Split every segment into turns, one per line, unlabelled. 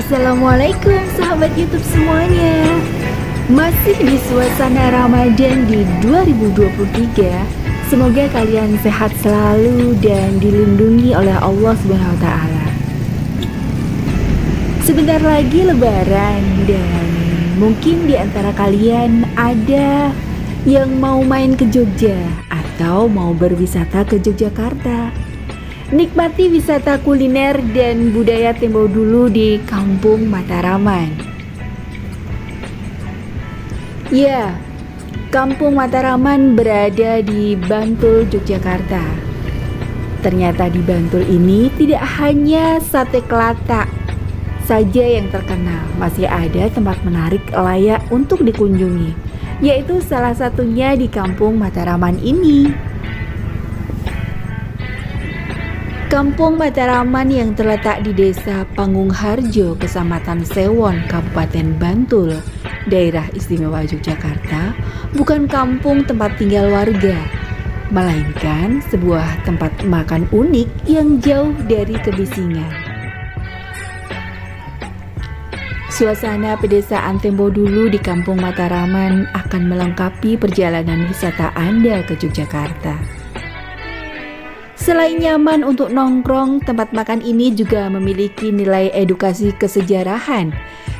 Assalamualaikum sahabat YouTube semuanya. Masih di suasana Ramadan di 2023. Semoga kalian sehat selalu dan dilindungi oleh Allah Subhanahu wa taala. Sebentar lagi lebaran dan mungkin di antara kalian ada yang mau main ke Jogja atau mau berwisata ke Yogyakarta. Nikmati wisata kuliner dan budaya Tempo Dulu di Kampung Mataraman. Ya, Kampung Mataraman berada di Bantul, Yogyakarta. Ternyata di Bantul ini tidak hanya sate kelatak saja yang terkenal, masih ada tempat menarik layak untuk dikunjungi, yaitu salah satunya di Kampung Mataraman ini. Kampung Mataraman yang terletak di Desa Panggungharjo, Kecamatan Sewon, Kabupaten Bantul, Daerah Istimewa Yogyakarta, bukan kampung tempat tinggal warga, melainkan sebuah tempat makan unik yang jauh dari kebisingan. Suasana pedesaan Tempo Dulu di Kampung Mataraman akan melengkapi perjalanan wisata Anda ke Yogyakarta. Selain nyaman untuk nongkrong, tempat makan ini juga memiliki nilai edukasi kesejarahan,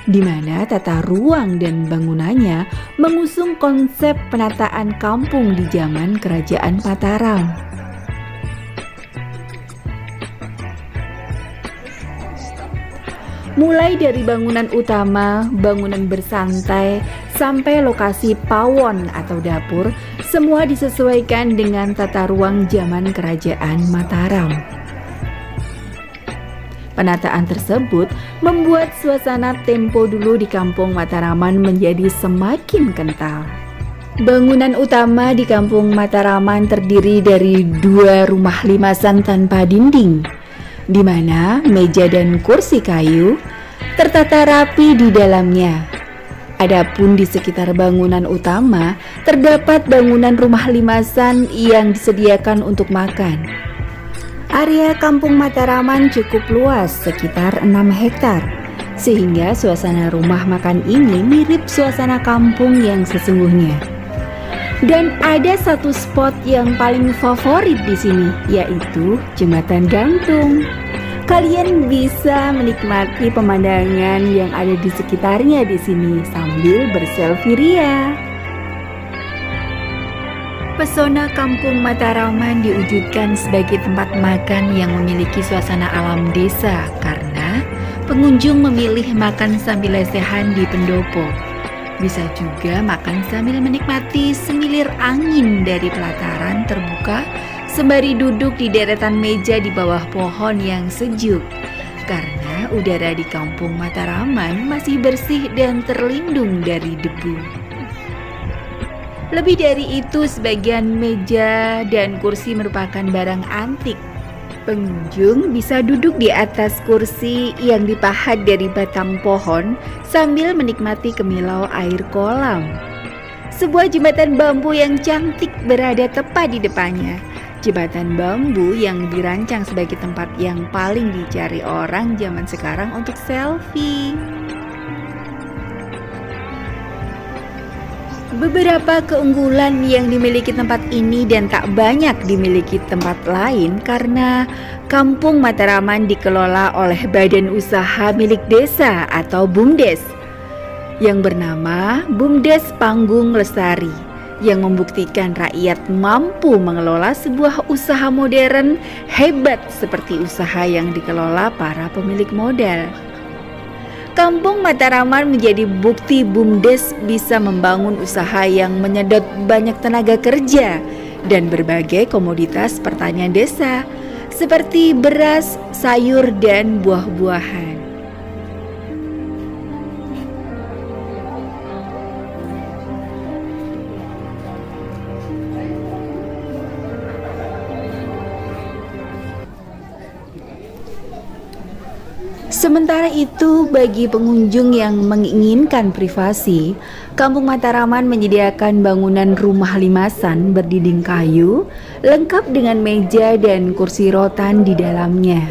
di mana tata ruang dan bangunannya mengusung konsep penataan kampung di zaman Kerajaan Mataram. Mulai dari bangunan utama, bangunan bersantai, sampai lokasi pawon atau dapur, semua disesuaikan dengan tata ruang zaman Kerajaan Mataram. Penataan tersebut membuat suasana Tempo Dulu di Kampung Mataraman menjadi semakin kental. Bangunan utama di Kampung Mataraman terdiri dari 2 rumah limasan tanpa dinding, di mana meja dan kursi kayu tertata rapi di dalamnya. Adapun di sekitar bangunan utama terdapat bangunan rumah limasan yang disediakan untuk makan. Area Kampung Mataraman cukup luas, sekitar 6 hektar, sehingga suasana rumah makan ini mirip suasana kampung yang sesungguhnya. Dan ada satu spot yang paling favorit di sini, yaitu Jembatan Gantung. Kalian bisa menikmati pemandangan yang ada di sekitarnya di sini sambil berselfie ria. Pesona Kampung Mataraman diwujudkan sebagai tempat makan yang memiliki suasana alam desa karena pengunjung memilih makan sambil lesehan di pendopo. Bisa juga makan sambil menikmati semilir angin dari pelataran terbuka sembari duduk di deretan meja di bawah pohon yang sejuk, karena udara di Kampung Mataraman masih bersih dan terlindung dari debu. Lebih dari itu, sebagian meja dan kursi merupakan barang antik. Pengunjung bisa duduk di atas kursi yang dipahat dari batang pohon sambil menikmati kemilau air kolam. Sebuah jembatan bambu yang cantik berada tepat di depannya. Jembatan bambu yang dirancang sebagai tempat yang paling dicari orang zaman sekarang untuk selfie. Beberapa keunggulan yang dimiliki tempat ini dan tak banyak dimiliki tempat lain karena Kampung Mataraman dikelola oleh badan usaha milik desa atau BUMDes yang bernama BUMDes Panggung Lestari, yang membuktikan rakyat mampu mengelola sebuah usaha modern hebat seperti usaha yang dikelola para pemilik modal. Kampung Mataraman menjadi bukti BUMDes bisa membangun usaha yang menyedot banyak tenaga kerja dan berbagai komoditas pertanian desa seperti beras, sayur, dan buah-buahan. Sementara itu, bagi pengunjung yang menginginkan privasi, Kampung Mataraman menyediakan bangunan rumah limasan berdinding kayu, lengkap dengan meja dan kursi rotan di dalamnya.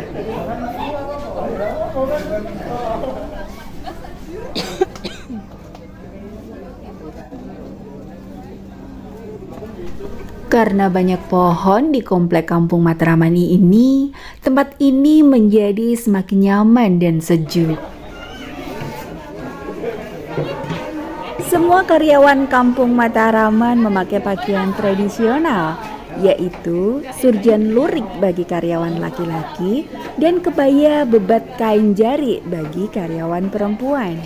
Karena banyak pohon di komplek Kampung Matraman ini, tempat ini menjadi semakin nyaman dan sejuk. Semua karyawan Kampung Matraman memakai pakaian tradisional, yaitu surjan lurik bagi karyawan laki-laki dan kebaya bebat kain jari bagi karyawan perempuan.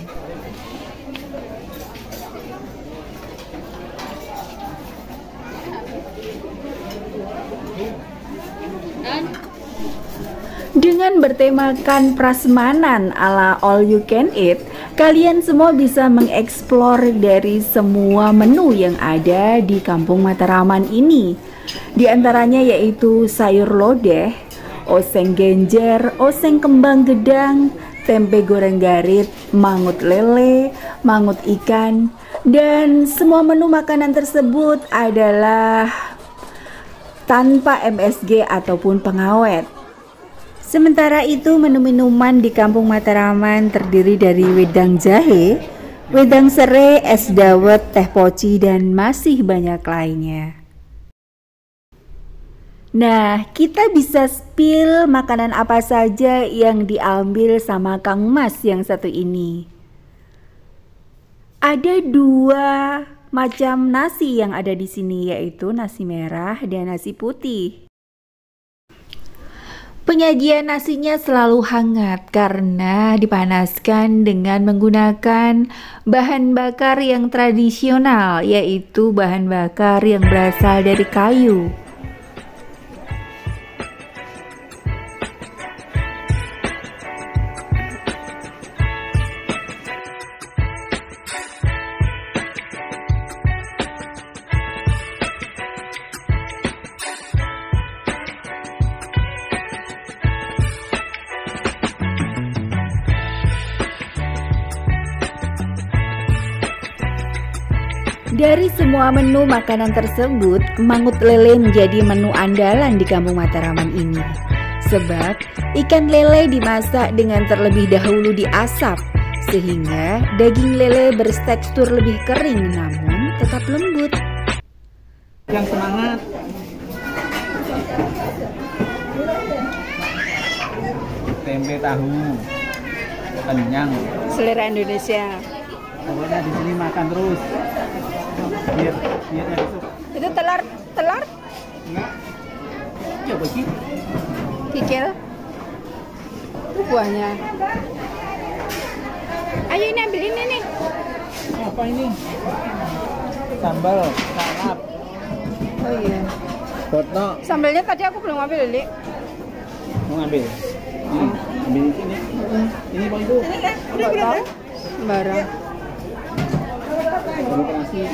Dengan bertemakan prasmanan ala all you can eat, kalian semua bisa mengeksplor dari semua menu yang ada di Kampung Matraman ini. Di antaranya yaitu sayur lodeh, oseng genjer, oseng kembang gedang, tempe goreng garit, mangut lele, mangut ikan, dan semua menu makanan tersebut adalah tanpa MSG ataupun pengawet. Sementara itu menu minuman di Kampung Matraman terdiri dari wedang jahe, wedang serai, es dawet, teh poci, dan masih banyak lainnya. Nah, kita bisa spill makanan apa saja yang diambil sama Kang Mas yang satu ini. Ada 2 macam nasi yang ada di sini, yaitu nasi merah dan nasi putih. Penyajian nasinya selalu hangat karena dipanaskan dengan menggunakan bahan bakar yang tradisional, yaitu bahan bakar yang berasal dari kayu. Dari semua menu makanan tersebut, mangut lele menjadi menu andalan di Kampung Matraman ini. Sebab ikan lele dimasak dengan terlebih dahulu diasap, sehingga daging lele bertekstur lebih kering namun tetap lembut.
Yang semangat. Tempe tahu, kenyang.
Selera Indonesia.
Pokoknya di sini makan terus. Biar besok.
Itu telur?
Enggak. Coba sih.
Kikil. Itu buahnya. Ayo ini ambil ini nih.
Apa ini? Sambal, salap.
Oh iya.
Foto.
Sambalnya tadi aku belum ambil, Li.
Mau ngambil? Ambil ini. Ini Pak Ibu.
Udah tahu? Barang.
Terima kasih.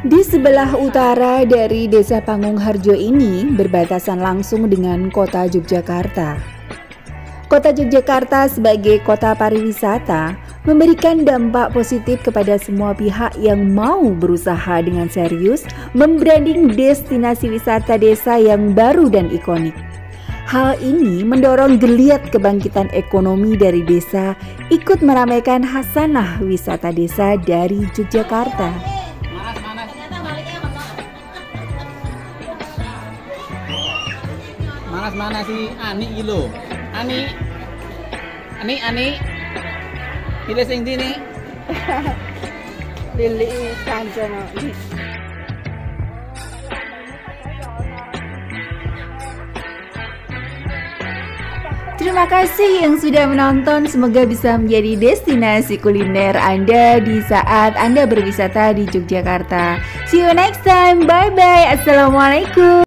Di sebelah utara dari Desa Pangungharjo ini berbatasan langsung dengan Kota Yogyakarta. Kota Yogyakarta sebagai kota pariwisata memberikan dampak positif kepada semua pihak yang mau berusaha dengan serius membranding destinasi wisata desa yang baru dan ikonik. Hal ini mendorong geliat kebangkitan ekonomi dari desa ikut meramaikan hasanah wisata desa dari Yogyakarta.
Mana si Ani gitu. Ani. Pilih sing dini.
Lili Kancana. Terima kasih yang sudah menonton. Semoga bisa menjadi destinasi kuliner Anda di saat Anda berwisata di Yogyakarta. See you next time. Bye bye. Assalamualaikum.